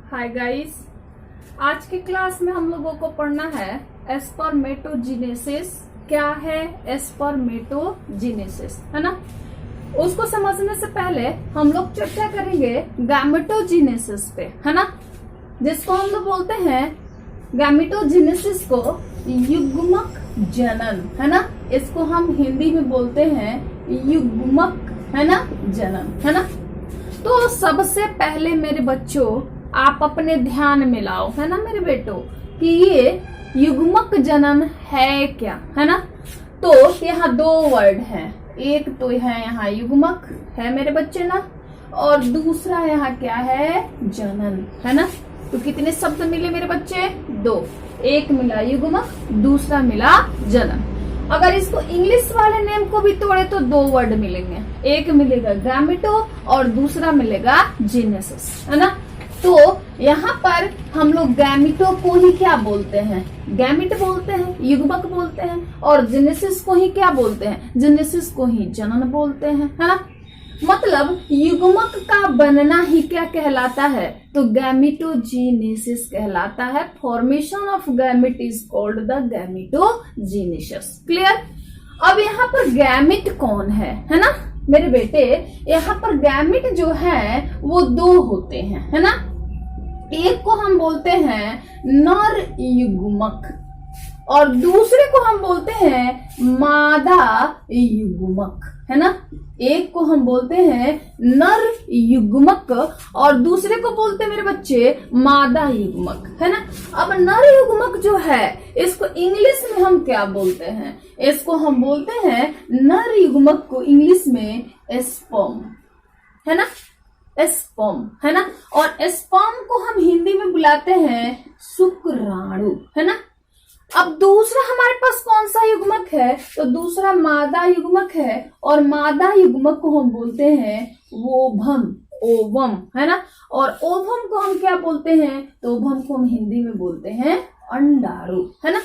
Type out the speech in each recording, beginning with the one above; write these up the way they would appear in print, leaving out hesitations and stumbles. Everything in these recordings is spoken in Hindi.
हाय गाइस, आज की क्लास में हम लोगों को पढ़ना है स्पर्मेटोजेनेसिस। क्या है स्पर्मेटोजेनेसिस, है ना। उसको समझने से पहले हम लोग चर्चा करेंगे गैमेटोजेनेसिस पे, है ना, जिसको हम लोग बोलते हैं गैमेटोजेनेसिस को युग्मक जनन, है ना। इसको हम हिंदी में बोलते हैं युग्मक, है ना, जनन, है ना। तो सबसे पहले मेरे बच्चों आप अपने ध्यान में लाओ, है ना मेरे बेटो, कि ये युग्मक जनन है क्या, है ना। तो यहाँ दो वर्ड हैं, एक तो है यहाँ युग्मक है मेरे बच्चे ना, और दूसरा यहाँ क्या है, जनन, है ना। तो कितने शब्द मिले मेरे बच्चे? दो, एक मिला युग्मक, दूसरा मिला जनन। अगर इसको इंग्लिश वाले नेम को भी तोड़े तो दो वर्ड मिलेंगे, एक मिलेगा गैमेटो और दूसरा मिलेगा जेनेसिस, है ना। तो यहाँ पर हम लोग गैमेटो को ही क्या बोलते हैं, गैमेट बोलते हैं, युग्मक बोलते हैं, और जेनेसिस को ही क्या बोलते हैं, जेनेसिस को ही जनन बोलते हैं, है ना। मतलब युग्मक का बनना ही क्या कहलाता है, तो गैमेटोजेनेसिस कहलाता है। Formation of gamete is called the gametogenesis. Clear. अब यहाँ पर गैमेट कौन है ना मेरे बेटे। यहाँ पर गैमेट जो है वो दो होते हैं, है ना। एक को हम बोलते हैं नर युग्मक और दूसरे को हम बोलते हैं मादा युग्मक, है ना। एक को हम बोलते हैं नर युग्मक और दूसरे को बोलते हैं मेरे बच्चे मादा युग्मक, है ना। अब नर युग्मक जो है इसको इंग्लिश में हम क्या बोलते हैं, इसको हम बोलते हैं नर युग्मक को इंग्लिश में स्पर्म, है ना, स्पर्म, है ना। और स्पर्म को हम हिंदी में बुलाते हैं शुक्राणु, है ना। अब दूसरा हमारे पास कौन सा युग्मक है, तो दूसरा मादा युग्मक है, और मादा युग्मक को हम बोलते हैं ओवम, ओवम, है ना। और ओवम को हम क्या बोलते हैं, तो ओवम को हम हिंदी में बोलते हैं अंडाणु, है ना।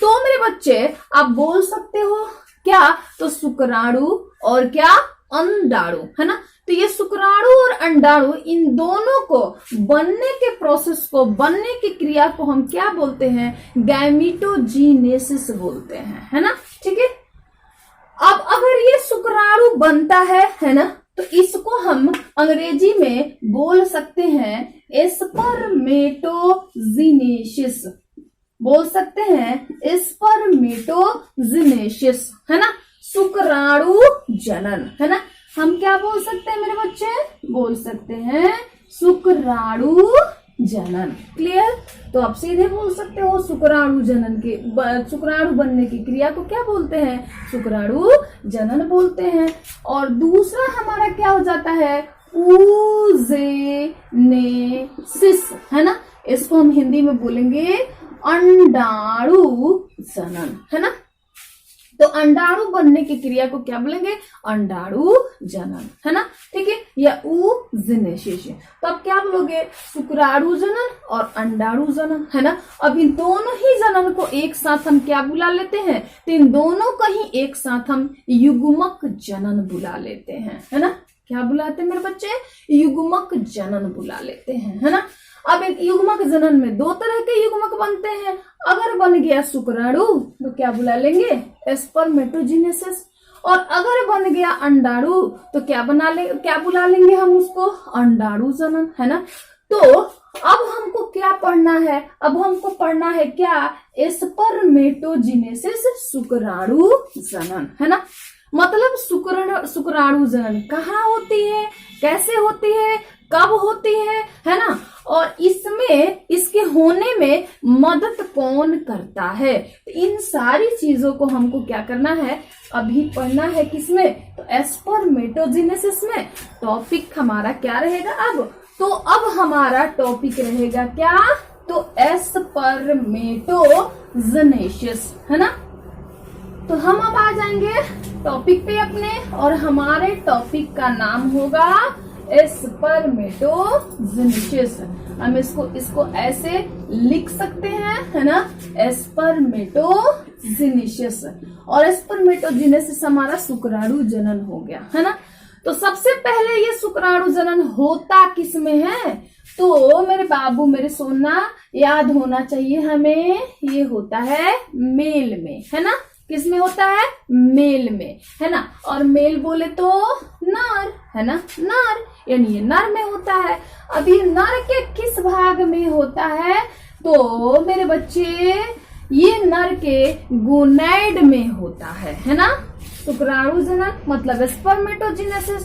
तो मेरे बच्चे आप बोल सकते हो क्या, तो शुक्राणु और क्या, अंडाणु, है ना। तो ये शुक्राणु और अंडाणु, इन दोनों को बनने के प्रोसेस को, बनने की क्रिया को हम क्या बोलते हैं, गैमेटोजेनेसिस बोलते हैं, है ना। ठीक है। अब अगर ये शुक्राणु बनता है ना, तो इसको हम अंग्रेजी में बोल सकते हैं स्पर्मेटोजेनेसिस, बोल सकते हैं स्पर्मेटोजेनेसिस, है ना, शुक्राणु जनन, है ना। हम क्या बोल सकते हैं मेरे बच्चे, बोल सकते हैं शुक्राणु जनन। क्लियर। तो आप सीधे बोल सकते हो शुक्राणु जनन के, शुक्राणु बनने की क्रिया को क्या बोलते हैं, शुक्राणु जनन बोलते हैं। और दूसरा हमारा क्या हो जाता है, ऊजेनेसिस, है ना। इसको हम हिंदी में बोलेंगे अंडाणु जनन, है ना। तो अंडाणु बनने की क्रिया को क्या बोलेंगे, अंडाणु जनन, है ना। ठीक है, या ऊजेनेसिस। तो अब क्या बोलोगे, शुक्राणु जनन और अंडाणु जनन, है ना। अब इन दोनों ही जनन को एक साथ हम क्या बुला लेते हैं, तो इन दोनों को ही एक साथ हम युग्मक जनन बुला लेते हैं, है ना। क्या बुलाते हैं मेरे बच्चे, युग्मक जनन बुला लेते हैं, है ना। अब एक युग्मक जनन में दो तरह के युग्मक बनते हैं। अगर बन गया शुक्राणु तो क्या बुला लेंगे, स्पर्मेटोजेनेसिस, और अगर बन गया अंडाणु तो क्या बुला लेंगे हम उसको, अंडाणु जनन, है ना। तो अब हमको क्या पढ़ना है, अब हमको पढ़ना है क्या, स्पर्मेटोजेनेसिस शुक्राणु जनन, है ना। मतलब शुक्राणु जनन कहाँ होती है, कैसे होती है, कब होती है ना, और इसमें, इसके होने में मदद कौन करता है। तो इन सारी चीजों को हमको क्या करना है, अभी पढ़ना है किसमें, तो स्पर्मेटोजेनेसिस में। टॉपिक हमारा क्या रहेगा अब, तो अब हमारा टॉपिक रहेगा क्या, तो स्पर्मेटोजेनेसिस, है ना। तो हम अब आ जाएंगे टॉपिक पे अपने, और हमारे टॉपिक का नाम होगा स्पर्मेटोजेनेसिस। हम इसको ऐसे लिख सकते हैं, है ना, स्पर्मेटोजेनेसिस। और स्पर्मेटोजेनेसिस हमारा शुक्राणु जनन हो गया, है ना। तो सबसे पहले ये शुक्राणु जनन होता किस में है? तो मेरे बाबू मेरे सोना याद होना चाहिए हमें, ये होता है मेल में, है ना। किस में होता है? मेल में, है ना। और मेल बोले तो नर, है ना, नर, यानी ये नर में होता है। अब ये नर के किस भाग में होता है? तो मेरे बच्चे ये नर के गोनैड में होता है ना। शुक्राणु जनन मतलब स्पर्मेटोजेनेसिस,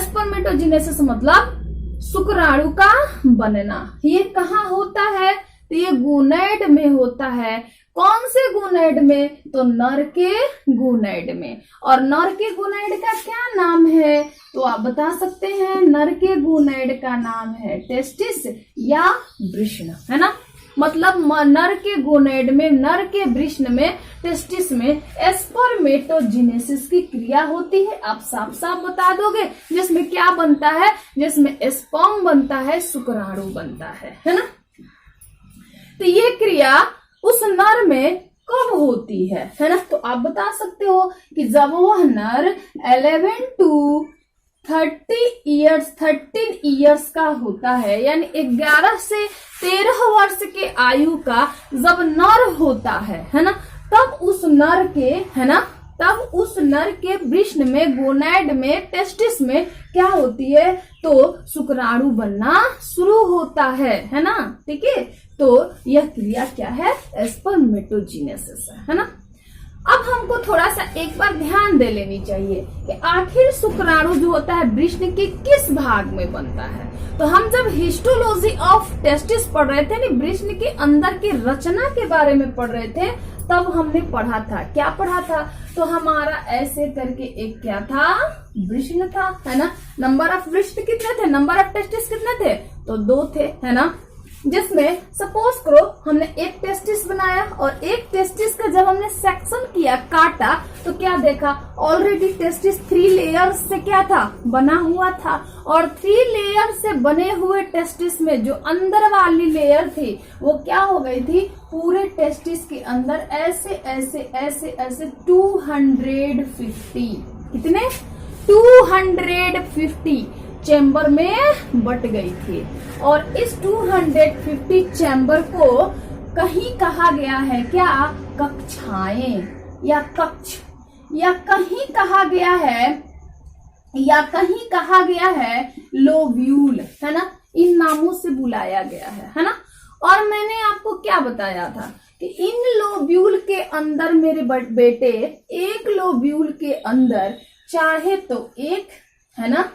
स्पर्मेटोजेनेसिस मतलब शुक्राणु का बनना। ये कहाँ होता है? तो ये गोनैड में होता है। कौन से गोनैड में? तो नर के गोनैड में। और नर के गोनैड का क्या नाम है? तो आप बता सकते हैं, नर के गोनैड का नाम है टेस्टिस या वृषण, है ना। मतलब नर के गोनैड में, नर के वृषण में, टेस्टिस में स्पर्मेटोजेनेसिस की क्रिया होती है। आप साफ साफ बता दोगे, जिसमें क्या बनता है? जिसमें स्पर्म बनता है, शुक्राणु बनता है ना। तो ये क्रिया उस नर में कब होती है ना। तो आप बता सकते हो कि जब वह नर 11 to 13 ईयर्स का होता है, यानी 11 से 13 वर्ष के आयु का जब नर होता है ना, तब उस नर के, है ना, तब उस नर के वृषण में, गोनैड में, टेस्टिस में क्या होती है? तो शुक्राणु बनना शुरू होता है ना। ठीक है, तो यह क्रिया क्या है? स्पर्मेटोजेनेसिस है ना। अब हमको थोड़ा सा एक बार ध्यान दे लेनी चाहिए कि आखिर शुक्राणु जो होता है वृषण के किस भाग में बनता है। तो हम जब हिस्टोलॉजी ऑफ टेस्टिस पढ़ रहे थे, वृषण के अंदर की रचना के बारे में पढ़ रहे थे, तब हमने पढ़ा था, क्या पढ़ा था? तो हमारा ऐसे करके एक क्या था? वृषण था, है ना। नंबर ऑफ वृषण कितने थे? नंबर ऑफ टेस्टिस कितने थे? तो 2 थे, है ना। जिसमें सपोज करो हमने एक टेस्टिस बनाया और एक टेस्टिस का जब हमने सेक्शन किया, काटा, तो क्या देखा? ऑलरेडी टेस्टिस 3 लेयर से क्या था? बना हुआ था। और 3 लेयर से बने हुए टेस्टिस में जो अंदर वाली लेयर थी वो क्या हो गई थी? पूरे टेस्टिस के अंदर ऐसे ऐसे ऐसे ऐसे 250, कितने? 250 चैम्बर में बट गई थी। और इस 250 चैम्बर को कहीं कहा गया है क्या? कक्षाएं या कक्ष, या कहीं कहा गया है, या कहीं कहा गया है लोब्यूल, है ना। इन नामों से बुलाया गया है ना। और मैंने आपको क्या बताया था कि इन लोब्यूल के अंदर मेरे बेटे, एक लोब्यूल के अंदर चाहे तो एक, है ना,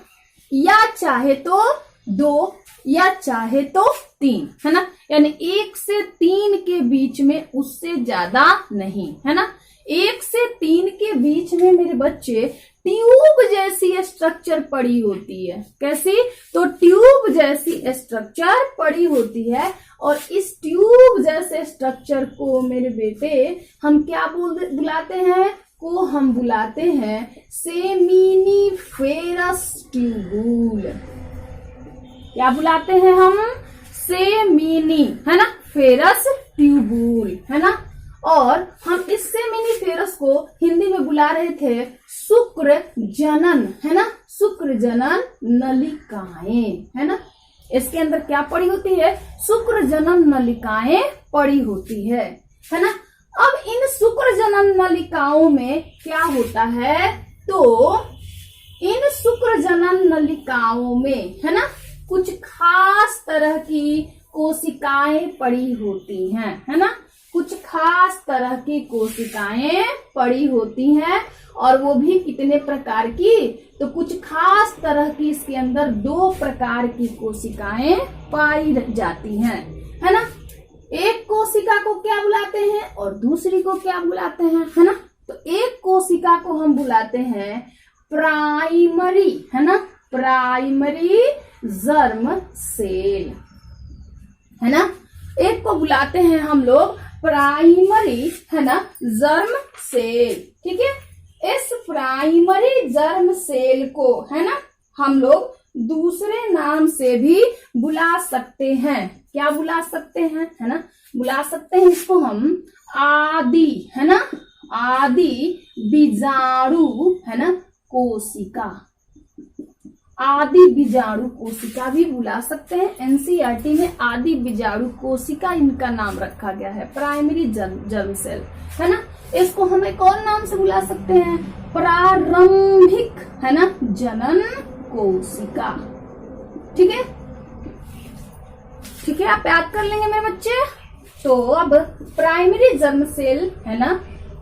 या चाहे तो 2, या चाहे तो 3, है ना। यानी 1 से 3 के बीच में, उससे ज्यादा नहीं, है ना। 1 से 3 के बीच में मेरे बच्चे ट्यूब जैसी स्ट्रक्चर पड़ी होती है। कैसी? तो ट्यूब जैसी स्ट्रक्चर पड़ी होती है। और इस ट्यूब जैसे स्ट्रक्चर को मेरे बेटे हम क्या बुलाते हैं? को हम बुलाते हैं सेमिनिफेरस ट्यूबूल। क्या बुलाते हैं हम? सेमिनी, है ना, फेरस ट्यूबूल, है ना। और हम इस सेमिनिफेरस को हिंदी में बुला रहे थे शुक्र जनन, है ना, शुक्र जनन नलिकाएं, है ना। इसके अंदर क्या पड़ी होती है? शुक्र जनन नलिकाएं पड़ी होती है ना। अब इन शुक्र जनन नलिकाओं में क्या होता है? तो इन शुक्र जनन नलिकाओं में, है ना, कुछ खास तरह की कोशिकाएं पड़ी होती हैं, है ना। कुछ खास तरह की कोशिकाएं पड़ी होती हैं। और वो भी कितने प्रकार की? तो कुछ खास तरह की, इसके अंदर 2 प्रकार की कोशिकाएं पाई जाती हैं, है ना। एक कोशिका को क्या बुलाते हैं और दूसरी को क्या बुलाते हैं, है ना। तो एक कोशिका को हम बुलाते हैं प्राइमरी, है ना, प्राइमरी जर्म सेल, है ना। एक को बुलाते हैं हम लोग प्राइमरी, है ना, जर्म सेल। ठीक है। इस प्राइमरी जर्म सेल को, है ना, हम लोग दूसरे नाम से भी बुला सकते हैं। क्या बुला सकते हैं? है ना, बुला सकते हैं इसको हम आदि, है ना, आदि बीजाणु, है ना, कोशिका। आदि बीजाणु कोशिका भी बुला सकते हैं। एनसीईआरटी में आदि बीजाणु कोशिका इनका नाम रखा गया है, प्राइमरी जर्म सेल, है ना। इसको हम एक और नाम से बुला सकते हैं, प्रारंभिक, है ना, जनन कोशिका। ठीक है, ठीक है, आप याद कर लेंगे मेरे बच्चे। तो अब प्राइमरी जर्म सेल, है ना,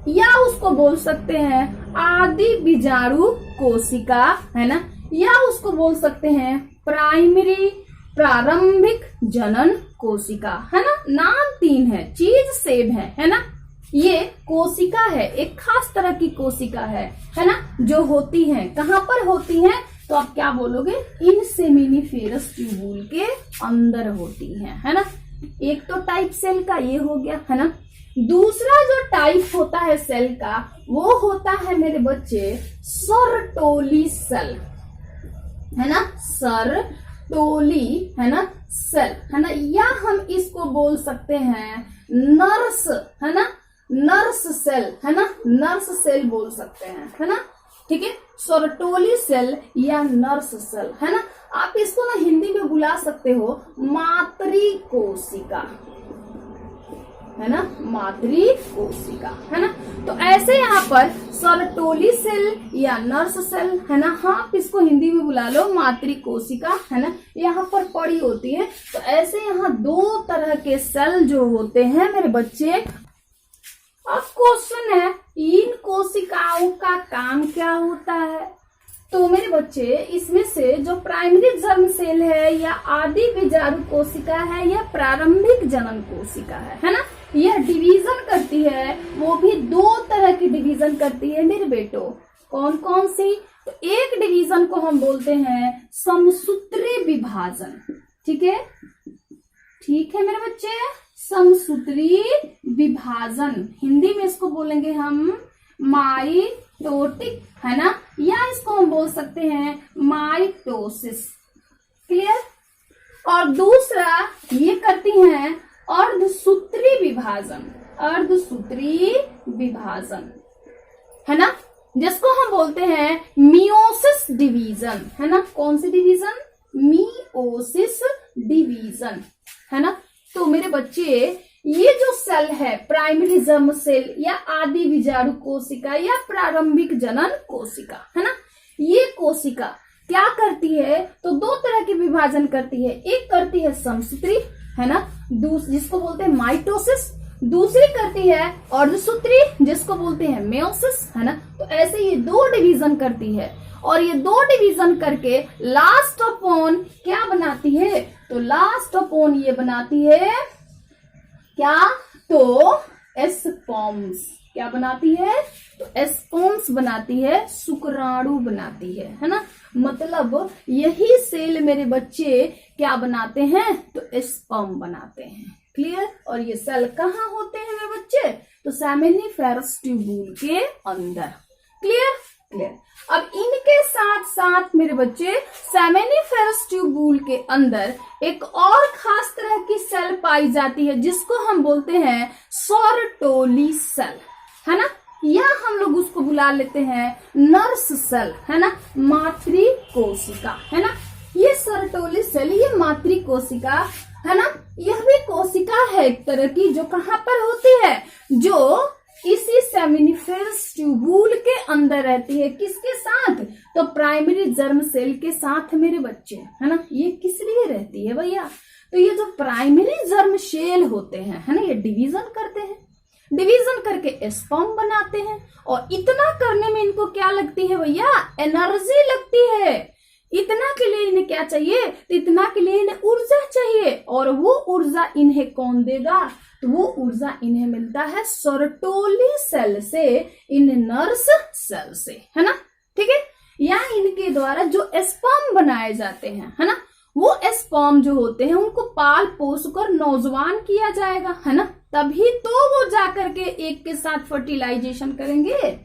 या उसको बोल सकते हैं आदि बीजाणु कोशिका, है ना, या उसको बोल सकते हैं प्रारंभिक जनन कोशिका, है ना। नाम तीन है, चीज सेम है ना। ये कोशिका है, एक खास तरह की कोशिका है ना, जो होती है, कहाँ पर होती है, तो आप क्या बोलोगे, इन सेमिनिफेरस ट्यूबुल के अंदर होती है ना। एक तो टाइप सेल का ये हो गया, है ना। दूसरा जो टाइप होता है सेल का, वो होता है मेरे बच्चे सर्टोली सेल, है ना, सर्टोली, है ना, सेल, है ना, या हम इसको बोल सकते हैं नर्स, है ना, नर्स सेल, है ना, नर्स सेल बोल सकते हैं, है ना। ठीक है, सर्टोली सेल या नर्स सेल, है ना। आप इसको ना हिंदी में बुला सकते हो मातृ कोशिका, है ना, मातृ कोशिका, है ना। तो ऐसे यहाँ पर सर्टोली सेल या नर्स सेल, है ना, हाँ आप इसको हिंदी में बुला लो मातृ कोशिका, है ना, यहाँ पर पड़ी होती है। तो ऐसे यहाँ दो तरह के सेल जो होते हैं मेरे बच्चे। अब क्वेश्चन है, इन कोशिकाओं का काम क्या होता है। तो मेरे बच्चे, इसमें से जो प्राइमरी जर्म सेल है, या आदि बीजाणु कोशिका है, या प्रारंभिक जनन कोशिका है ना, यह डिवीजन करती है, वो भी दो तरह की डिवीजन करती है मेरे बेटो। कौन कौन सी, तो एक डिवीजन को हम बोलते हैं समसूत्री विभाजन। ठीक है, ठीक है मेरे बच्चे, समसूत्री विभाजन, हिंदी में इसको बोलेंगे हम माइटोटिक, है ना, या इसको हम बोल सकते हैं माइटोसिस। क्लियर। और दूसरा ये करती हैं अर्धसूत्री विभाजन, अर्धसूत्री विभाजन, है ना, जिसको हम बोलते हैं मियोसिस डिवीजन, है ना। कौन सी डिवीजन, मियोसिस डिवीजन, है ना। तो मेरे बच्चे, ये जो सेल है प्राइमरी जर्म सेल या आदि बीजाणु कोशिका या प्रारंभिक जनन कोशिका, है ना, ये कोशिका क्या करती है, तो दो तरह के विभाजन करती है। एक करती है समसूत्री, है ना, जिसको बोलते हैं माइटोसिस। दूसरी करती है अर्धसूत्री, जिसको बोलते हैं मेयोसिस, है ना। तो ऐसे ये दो डिवीजन करती है, और ये दो डिवीजन करके लास्ट अपॉन क्या बनाती है, तो लास्ट अपॉन ये बनाती है क्या, तो एस्पर्म्स। क्या बनाती है, तो एस्पर्म्स बनाती है, शुक्राणु बनाती है ना। मतलब यही सेल मेरे बच्चे क्या बनाते हैं, तो स्पर्म बनाते हैं। क्लियर। और ये सेल कहाँ होते हैं मेरे बच्चे, तो सेमिनिफेरस ट्यूबुल के अंदर। Clear, clear. अब इनके साथ साथ मेरे बच्चे सेमिनिफेरस ट्यूबुल के अंदर एक और खास तरह की सेल पाई जाती है, जिसको हम बोलते हैं सर्टोली सेल, है ना, या हम लोग उसको बुला लेते हैं नर्स सेल, है ना, मातृ कोशिका, है ना। ये सर्टोली सेल, ये मातृ कोशिका, है ना, यह भी कोशिका है एक तरह की, जो कहाँ पर होती है, जो इसी सेमिनिफेरस ट्यूबुल के अंदर रहती है। किसके साथ, तो प्राइमरी जर्म सेल के साथ मेरे बच्चे, है ना। ये किस लिए रहती है भैया, तो ये जो प्राइमरी जर्म सेल होते हैं, है ना, ये डिवीजन करते हैं, डिवीजन करके स्पर्म बनाते हैं। और इतना करने में इनको क्या लगती है भैया, एनर्जी लगती है। इतना के लिए इन्हें क्या चाहिए, तो इतना के लिए इन्हें ऊर्जा चाहिए, और वो ऊर्जा इन्हें कौन देगा, तो वो ऊर्जा इन्हें मिलता है सर्टोली सेल से, इन नर्स सेल से, है ना। ठीक है, या इनके द्वारा जो स्पर्म बनाए जाते हैं, है ना, वो स्पर्म जो होते हैं उनको पाल पोस कर नौजवान किया जाएगा, है ना, तभी तो वो जाकर के एक के साथ फर्टिलाइजेशन करेंगे।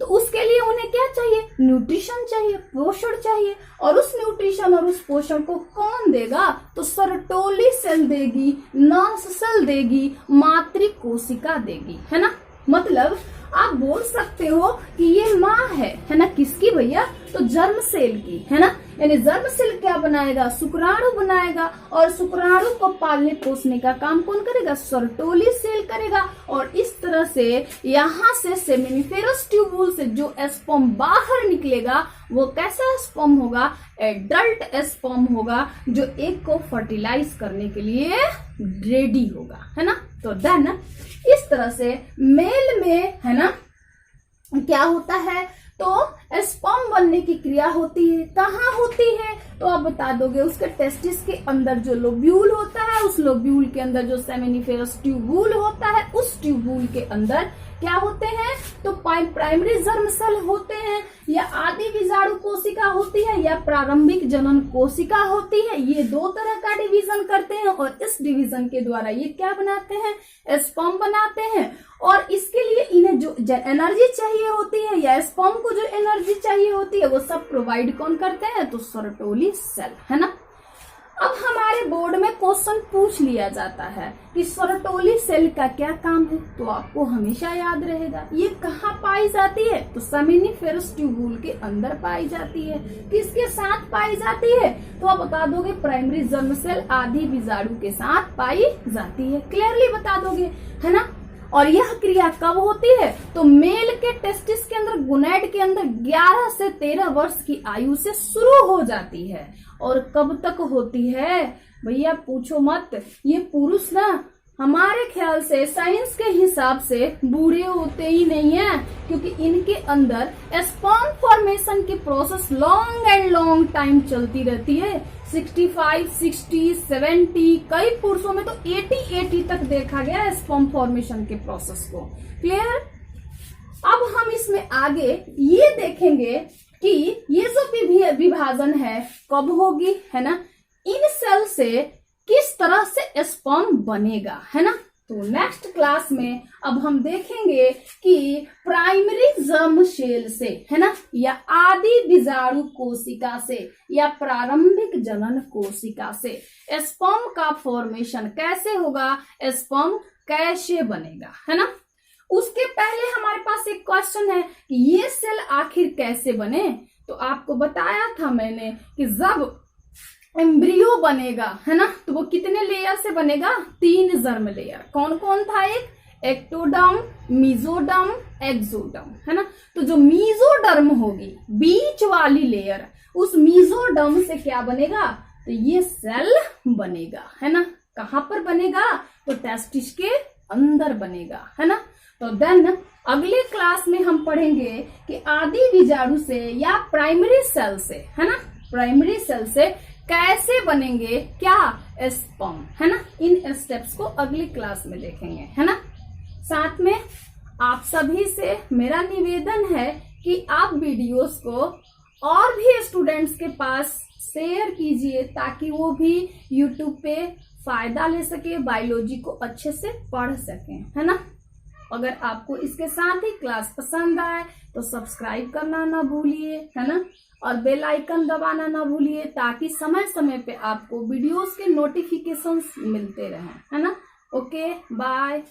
तो उसके लिए उन्हें क्या चाहिए, न्यूट्रिशन चाहिए, पोषण चाहिए। और उस न्यूट्रिशन और उस पोषण को कौन देगा, तो सर्टोली सेल देगी, नर्स सेल देगी, मातृ कोशिका देगी, है ना। मतलब आप बोल सकते हो कि ये माँ है ना, किसकी भैया, तो जर्म सेल की, है ना। यानी जर्म सेल क्या बनाएगा, शुक्राणु बनाएगा, और शुक्राणु को पालने पोसने का काम कौन करेगा, सर्टोली सेल करेगा। और इस तरह से यहाँ से सेमिनिफेरस ट्यूबुल से जो स्पर्म बाहर निकलेगा वो कैसा स्पर्म होगा, एडल्ट स्पर्म होगा, जो एग को फर्टिलाइज करने के लिए रेडी होगा, है ना। तो देन इस तरह से मेल में, है ना, क्या होता है, तो स्पर्म बनने की क्रिया होती है, कहाँ होती है, तो आप बता दोगे, उसके टेस्टिस के अंदर जो लोब्यूल होता है, उस लोब्यूल के अंदर जो सेमिनिफेरस ट्यूबुल होता है, उस ट्यूबुल के अंदर क्या होते हैं, तो प्राइमरी जर्म सेल होते हैं, या आदि बीजाणु कोशिका होती है, या प्रारंभिक जनन कोशिका होती है। ये दो तरह का डिवीजन करते हैं, और इस डिवीजन के द्वारा ये क्या बनाते हैं, स्पर्म बनाते हैं। और इसके लिए इन्हें जो एनर्जी चाहिए होती है, या स्पर्म को जो एनर्जी चाहिए होती है, वो सब प्रोवाइड कौन करते हैं, तो सर्टोली सेल, है ना। अब हमारे बोर्ड में क्वेश्चन पूछ लिया जाता है कि सर्टोली सेल का क्या काम है, तो आपको हमेशा याद रहेगा ये कहाँ पाई जाती है, तो सेमिनिफेरस ट्यूबुल के अंदर पाई जाती है। किसके साथ पाई जाती है, तो आप बता दोगे, प्राइमरी जर्म सेल आदि बीजाणु के साथ पाई जाती है, क्लियरली बता दोगे, है ना। और यह क्रिया कब होती है, तो मेल के टेस्टिस के अंदर, गोनैड के अंदर 11 से 13 वर्ष की आयु से शुरू हो जाती है। और कब तक होती है भैया, पूछो मत, ये पुरुष ना हमारे ख्याल से, साइंस के हिसाब से बूढ़े होते ही नहीं है, क्योंकि इनके अंदर स्पर्म फॉर्मेशन की process long and long time चलती रहती है, 65, 60, 70, कई पुरुषों में तो 80 तक देखा गया है स्पर्म फॉर्मेशन के प्रोसेस को, क्लियर। अब हम इसमें आगे ये देखेंगे कि ये जो विभाजन है कब होगी, है ना, इन सेल से किस तरह से स्पर्म बनेगा, है ना। तो नेक्स्ट क्लास में अब हम देखेंगे कि प्राइमरी जर्म सेल से, है ना, या आदि बीजाणु कोशिका से, या प्रारंभिक जनन कोशिका से स्पर्म का फॉर्मेशन कैसे होगा, स्पर्म कैसे बनेगा, है ना। उसके पहले हमारे पास एक क्वेश्चन है कि ये सेल आखिर कैसे बने, तो आपको बताया था मैंने कि जब एम्ब्रियो बनेगा, है ना, तो वो कितने लेयर से बनेगा, 3 जर्म लेयर। कौन कौन था, एक एक्टोडर्म, मेसोडर्म, एक्सोडर्म, है ना। तो जो मेसोडर्म होगी, बीच वाली लेयर, उस मेसोडर्म से क्या बनेगा, तो ये सेल बनेगा, है ना। कहाँ पर बनेगा, तो टेस्टिस के अंदर बनेगा, है ना। तो देन अगले क्लास में हम पढ़ेंगे कि आदि बीजाणु से या प्राइमरी सेल से, है ना, प्राइमरी सेल से कैसे बनेंगे क्या, स्पर्म, है ना। इन स्टेप्स को अगली क्लास में देखेंगे, है ना। साथ में आप सभी से मेरा निवेदन है कि आप वीडियोस को और भी स्टूडेंट्स के पास शेयर कीजिए, ताकि वो भी यूट्यूब पे फायदा ले सके, बायोलॉजी को अच्छे से पढ़ सके, है ना। अगर आपको इसके साथ ही क्लास पसंद आए तो सब्सक्राइब करना ना भूलिए, है ना, और बेल आइकन दबाना ना भूलिए, ताकि समय समय पे आपको वीडियोस के नोटिफिकेशंस मिलते रहें, है ना। Okay, bye.